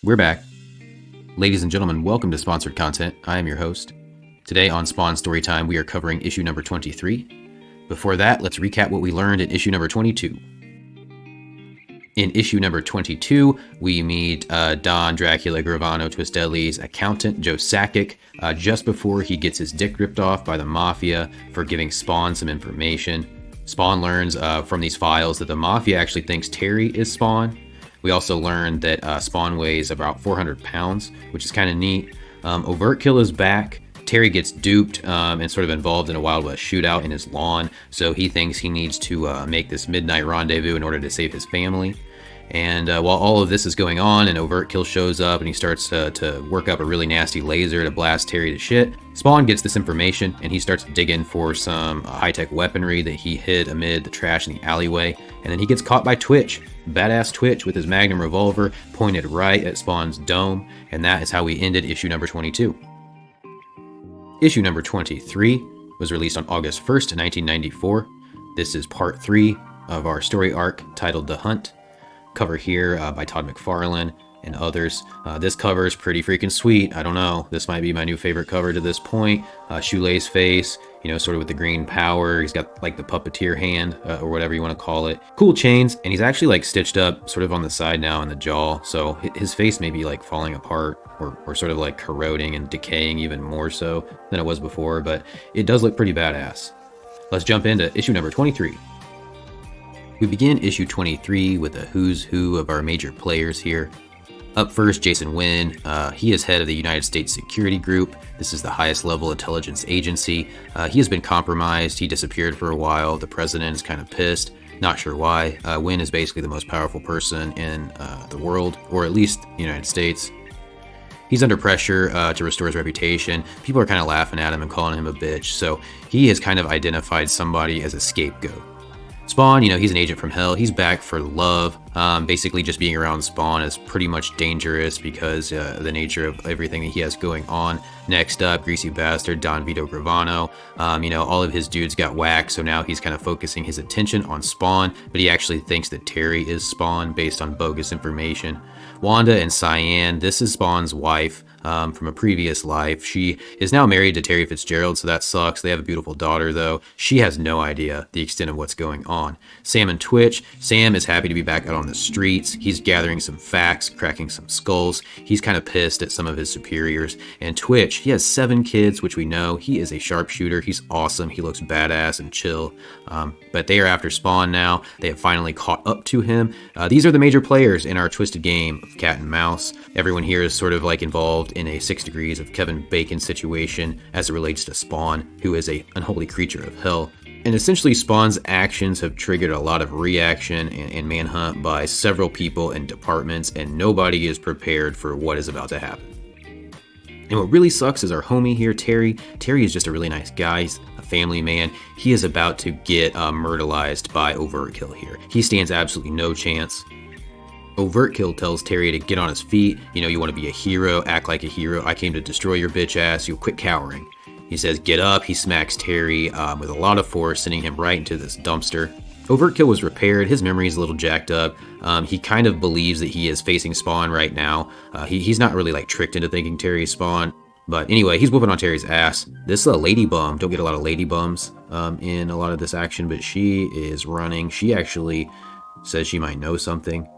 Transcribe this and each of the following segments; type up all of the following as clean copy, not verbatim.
We're back. Ladies and gentlemen, welcome to Sponsored Content. I am your host. Today on Spawn Storytime, we are covering issue number 23. Before that, let's recap what we learned in issue number 22. In issue number 22, we meet Don Dracula Gravano Twistelli's accountant, Joe Sakic, just before he gets his dick ripped off by the Mafia for giving Spawn some information. Spawn learns from these files that the Mafia actually thinks Terry is Spawn. We also learned that Spawn weighs about 400 pounds, which is kind of neat. Overkill is back. Terry gets duped and sort of involved in a Wild West shootout in his lawn, so he thinks he needs to make this midnight rendezvous in order to save his family. And while all of this is going on and Overkill shows up and he starts to work up a really nasty laser to blast Terry to shit, Spawn gets this information and he starts digging for some high-tech weaponry that he hid amid the trash in the alleyway. And then he gets caught by Twitch, badass Twitch, with his Magnum revolver pointed right at Spawn's dome. And that is how we ended issue number 22. Issue number 23 was released on August 1st, 1994. This is part 3 of our story arc titled The Hunt. Cover here by Todd McFarlane and others. This cover is pretty freaking sweet. I don't know. This might be my new favorite cover to this point. Shoelace face, sort of with the green power. He's got like the puppeteer hand or whatever you want to call it. Cool chains, and he's actually like stitched up sort of on the side now in the jaw. So his face may be like falling apart or sort of like corroding and decaying even more so than it was before, but it does look pretty badass. Let's jump into issue number 23. We begin issue 23 with a who's who of our major players here. Up first, Jason Wynn. He is head of the United States Security Group. This is the highest level intelligence agency. He has been compromised. He disappeared for a while. The president is kind of pissed. Not sure why. Wynn is basically the most powerful person in the world, or at least the United States. He's under pressure to restore his reputation. People are kind of laughing at him and calling him a bitch, so he has kind of identified somebody as a scapegoat. Spawn, he's an agent from hell. He's back for love. Basically, just being around Spawn is pretty much dangerous because of the nature of everything that he has going on. Next up, Greasy Bastard, Don Vito Gravano. All of his dudes got whacked, so now he's kind of focusing his attention on Spawn, but he actually thinks that Terry is Spawn based on bogus information. Wanda and Cyan, this is Spawn's wife from a previous life. She is now married to Terry Fitzgerald, so that sucks. They have a beautiful daughter, though. She has no idea the extent of what's going on. Sam and Twitch. Sam is happy to be back out on the streets. He's gathering some facts, cracking some skulls. He's kind of pissed at some of his superiors. And Twitch, he has 7 kids, which we know. He is a sharpshooter. He's awesome. He looks badass and chill. But they are after Spawn now. They have finally caught up to him. These are the major players in our twisted game of cat and mouse. Everyone here is sort of like involved in a 6 degrees of Kevin Bacon situation as it relates to Spawn, who is a unholy creature of hell. And essentially, Spawn's actions have triggered a lot of reaction and manhunt by several people and departments, and nobody is prepared for what is about to happen. And what really sucks is our homie here, Terry. Terry is just a really nice guy. He's a family man. He is about to get murderized by Overkill here. He stands absolutely no chance. Overkill tells Terry to get on his feet. You want to be a hero, act like a hero. I came to destroy your bitch ass. You'll quit cowering. He says, get up. He smacks Terry with a lot of force, sending him right into this dumpster. Overkill was repaired. His memory is a little jacked up. He kind of believes that he is facing Spawn right now. He's not really like tricked into thinking Terry's Spawn. But anyway, he's whooping on Terry's ass. This lady bum, don't get a lot of lady bums in a lot of this action, but she is running. She actually says she might know something.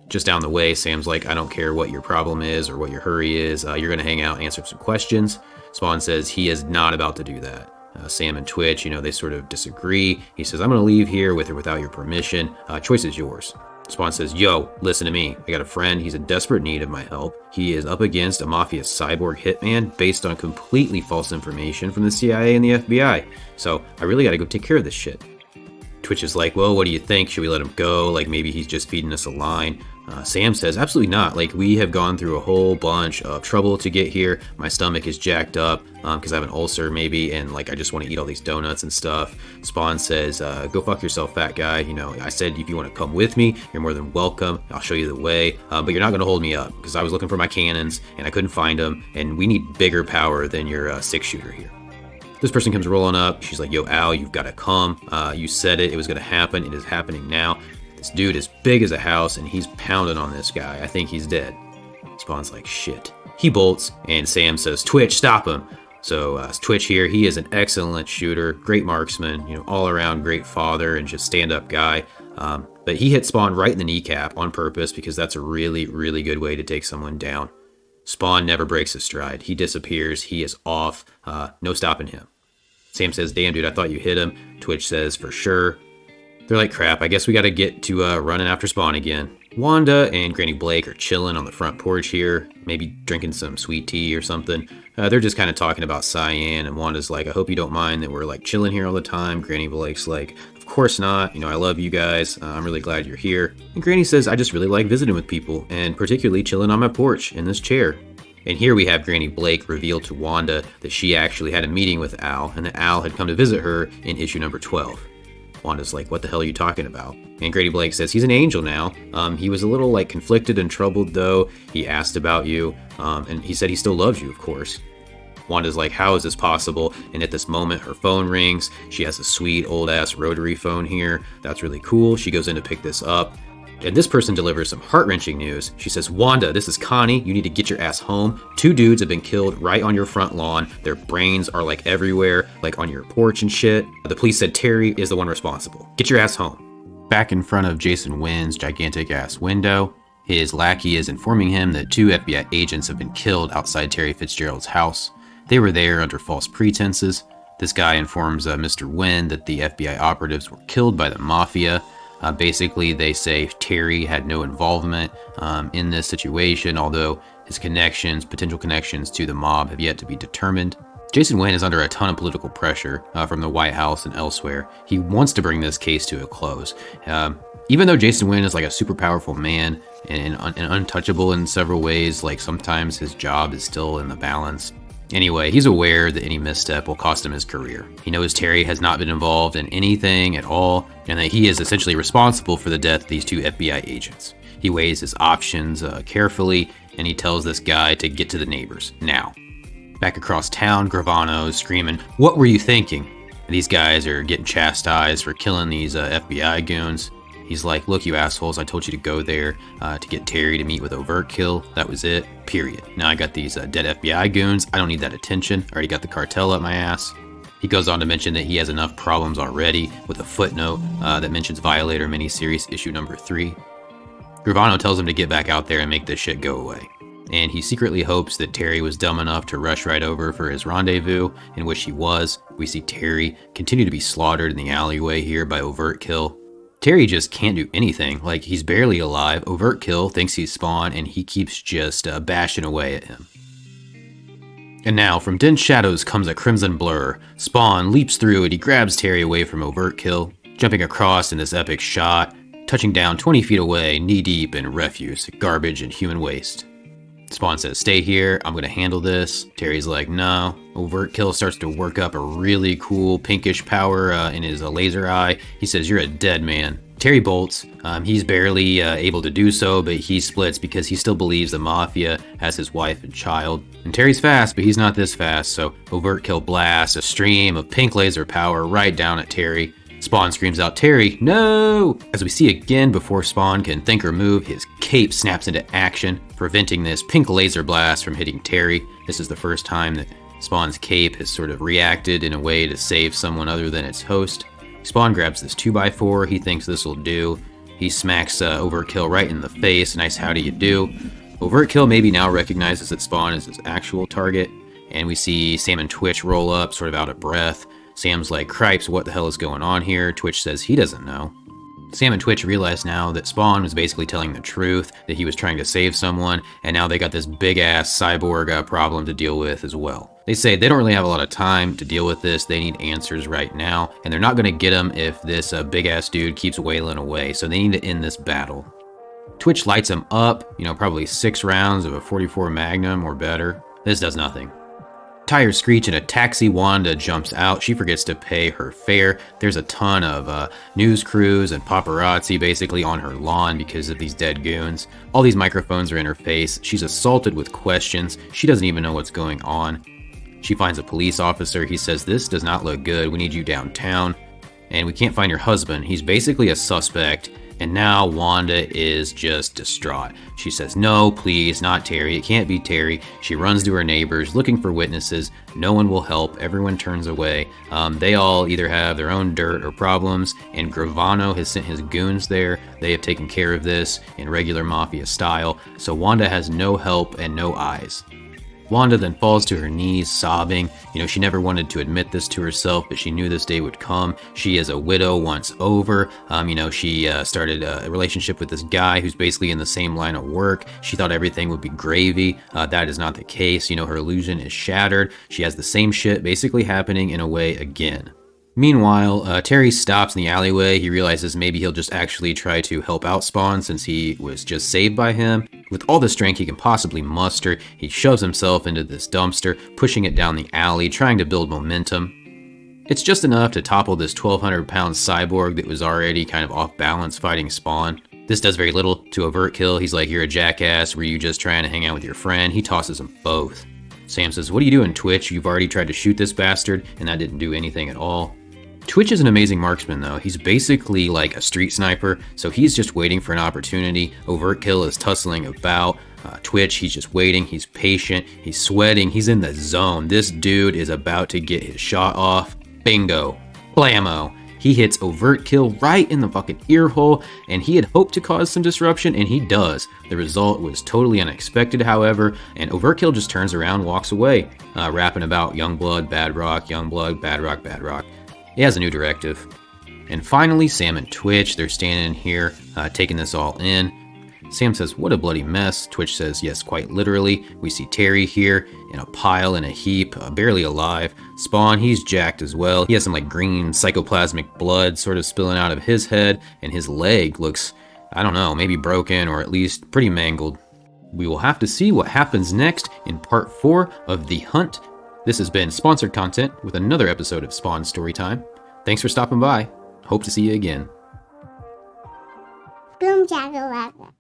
Just down the way, Sam's like, I don't care what your problem is or what your hurry is. You're going to hang out and answer some questions. Spawn says he is not about to do that. Sam and Twitch, they sort of disagree. He says, I'm going to leave here with or without your permission. Choice is yours. Spawn says, yo, listen to me. I got a friend. He's in desperate need of my help. He is up against a mafia cyborg hitman based on completely false information from the CIA and the FBI. So I really got to go take care of this shit. Twitch is like, well, what do you think? Should we let him go? Like, maybe he's just feeding us a line. Sam says, absolutely not. Like, we have gone through a whole bunch of trouble to get here. My stomach is jacked up because I have an ulcer maybe, and like I just want to eat all these donuts and stuff. Spawn says, go fuck yourself, fat guy. I said if you want to come with me, you're more than welcome. I'll show you the way, but you're not going to hold me up because I was looking for my cannons and I couldn't find them, and we need bigger power than your 6-shooter here. This person comes rolling up. She's like, yo, Al, you've got to come. You said it was going to happen. It is happening now. This dude is big as a house, and he's pounding on this guy. I think he's dead. Spawn's like, shit. He bolts, and Sam says, Twitch, stop him. So Twitch here, he is an excellent shooter, great marksman, all around great father and just stand-up guy. But he hit Spawn right in the kneecap on purpose because that's a really, really good way to take someone down. Spawn never breaks his stride. He disappears. He is off. No stopping him. Sam says, damn, dude, I thought you hit him. Twitch says, for sure. They're like, crap, I guess we got to get to running after Spawn again. Wanda and Granny Blake are chilling on the front porch here, maybe drinking some sweet tea or something. They're just kind of talking about Cyan, and Wanda's like, I hope you don't mind that we're like chilling here all the time. Granny Blake's like, of course not. I love you guys. I'm really glad you're here. And Granny says, I just really like visiting with people, and particularly chilling on my porch in this chair. And here we have Granny Blake reveal to Wanda that she actually had a meeting with Al, and that Al had come to visit her in issue number 12. Wanda's like, what the hell are you talking about? And Granny Blake says, he's an angel now. He was a little conflicted and troubled though. He asked about you, and he said he still loves you, of course. Wanda's like, how is this possible? And at this moment, her phone rings. She has a sweet old ass rotary phone here. That's really cool. She goes in to pick this up. And this person delivers some heart-wrenching news. She says, Wanda, this is Connie. You need to get your ass home. 2 dudes have been killed right on your front lawn. Their brains are everywhere, on your porch and shit. The police said Terry is the one responsible. Get your ass home. Back in front of Jason Wynn's gigantic ass window, his lackey is informing him that 2 FBI agents have been killed outside Terry Fitzgerald's house. They were there under false pretenses. This guy informs Mr. Wynn that the FBI operatives were killed by the mafia. Basically, they say Terry had no involvement in this situation, although his potential connections to the mob have yet to be determined. Jason Wynn is under a ton of political pressure from the White House and elsewhere. He wants to bring this case to a close. Even though Jason Wynn is a super powerful man and untouchable in several ways, sometimes his job is still in the balance. Anyway, he's aware that any misstep will cost him his career. He knows Terry has not been involved in anything at all, and that he is essentially responsible for the death of these 2 FBI agents. He weighs his options carefully, and he tells this guy to get to the neighbors, now. Back across town, Gravano's screaming, what were you thinking? And these guys are getting chastised for killing these FBI goons. He's like, look, you assholes, I told you to go there to get Terry to meet with Overkill. That was it, period. Now I got these dead FBI goons. I don't need that attention. I already got the cartel up my ass. He goes on to mention that he has enough problems already with a footnote that mentions Violator miniseries issue number 3. Gravano tells him to get back out there and make this shit go away. And he secretly hopes that Terry was dumb enough to rush right over for his rendezvous, in which he was. We see Terry continue to be slaughtered in the alleyway here by Overkill. Terry just can't do anything. He's barely alive. Overkill thinks he's Spawn, and he keeps just bashing away at him. And now, from dense shadows comes a crimson blur. Spawn leaps through and he grabs Terry away from Overkill, jumping across in this epic shot, touching down 20 feet away, knee-deep in refuse, garbage, and human waste. Spawn says, stay here, I'm gonna handle this. Terry's like, no. Overkill starts to work up a really cool pinkish power in his laser eye. He says, you're a dead man. Terry bolts. He's barely able to do so, but he splits because he still believes the Mafia has his wife and child. And Terry's fast, but he's not this fast, so Overkill blasts a stream of pink laser power right down at Terry. Spawn screams out, Terry, no! As we see again, before Spawn can think or move, his cape snaps into action, preventing this pink laser blast from hitting Terry. This is the first time that Spawn's cape has sort of reacted in a way to save someone other than its host. Spawn grabs this 2x4, he thinks this will do. He smacks Overkill right in the face, nice how do you do. Overkill maybe now recognizes that Spawn is his actual target, and we see Sam and Twitch roll up, sort of out of breath. Sam's like, cripes, what the hell is going on here? Twitch says he doesn't know. Sam and Twitch realize now that Spawn was basically telling the truth, that he was trying to save someone, and now they got this big-ass cyborg problem to deal with as well. They say they don't really have a lot of time to deal with this, they need answers right now, and they're not going to get them if this big-ass dude keeps wailing away, so they need to end this battle. Twitch lights him up, probably 6 rounds of a .44 Magnum or better. This does nothing. Tires screech and a taxi. Wanda jumps out. She forgets to pay her fare. There's a ton of news crews and paparazzi basically on her lawn because of these dead goons. All these microphones are in her face. She's assaulted with questions. She doesn't even know what's going on. She finds a police officer. He says, this does not look good. We need you downtown. And we can't find your husband. He's basically a suspect And now Wanda is just distraught. She says, no, please, not Terry. It can't be Terry. She runs to her neighbors looking for witnesses. No one will help. Everyone turns away. They all either have their own dirt or problems, and Gravano has sent his goons there. They have taken care of this in regular mafia style, so Wanda has no help and no eyes. Wanda then falls to her knees, sobbing. She never wanted to admit this to herself, but she knew this day would come. She is a widow once over. She started a relationship with this guy who's basically in the same line of work. She thought everything would be gravy. That is not the case. Her illusion is shattered. She has the same shit basically happening in a way again. Meanwhile, Terry stops in the alleyway. He realizes maybe he'll just actually try to help out Spawn since he was just saved by him. With all the strength he can possibly muster, he shoves himself into this dumpster, pushing it down the alley, trying to build momentum. It's just enough to topple this 1,200-pound cyborg that was already kind of off balance fighting Spawn. This does very little to Overkill. He's like, you're a jackass, were you just trying to hang out with your friend? He tosses them both. Sam says, what are you doing, Twitch? You've already tried to shoot this bastard, and that didn't do anything at all. Twitch is an amazing marksman though. He's basically like a street sniper, so he's just waiting for an opportunity. Overkill is tussling about. Twitch, he's just waiting, he's patient, he's sweating, he's in the zone. This dude is about to get his shot off. Bingo. Blammo. He hits Overkill right in the fucking ear hole, and he had hoped to cause some disruption, and he does. The result was totally unexpected, however, and Overkill just turns around, walks away, rapping about Youngblood, Bad Rock, Youngblood, Bad Rock, Bad Rock. He has a new directive. And finally, Sam and Twitch, they're standing here, taking this all in. Sam says, what a bloody mess. Twitch says, yes, quite literally. We see Terry here in a pile, in a heap, barely alive. Spawn, he's jacked as well. He has some like green psychoplasmic blood sort of spilling out of his head, and his leg looks, I don't know, maybe broken or at least pretty mangled. We will have to see what happens next in part 4 of The Hunt. This has been sponsored content with another episode of Spawn Storytime. Thanks for stopping by. Hope to see you again. Boom, Jack 11.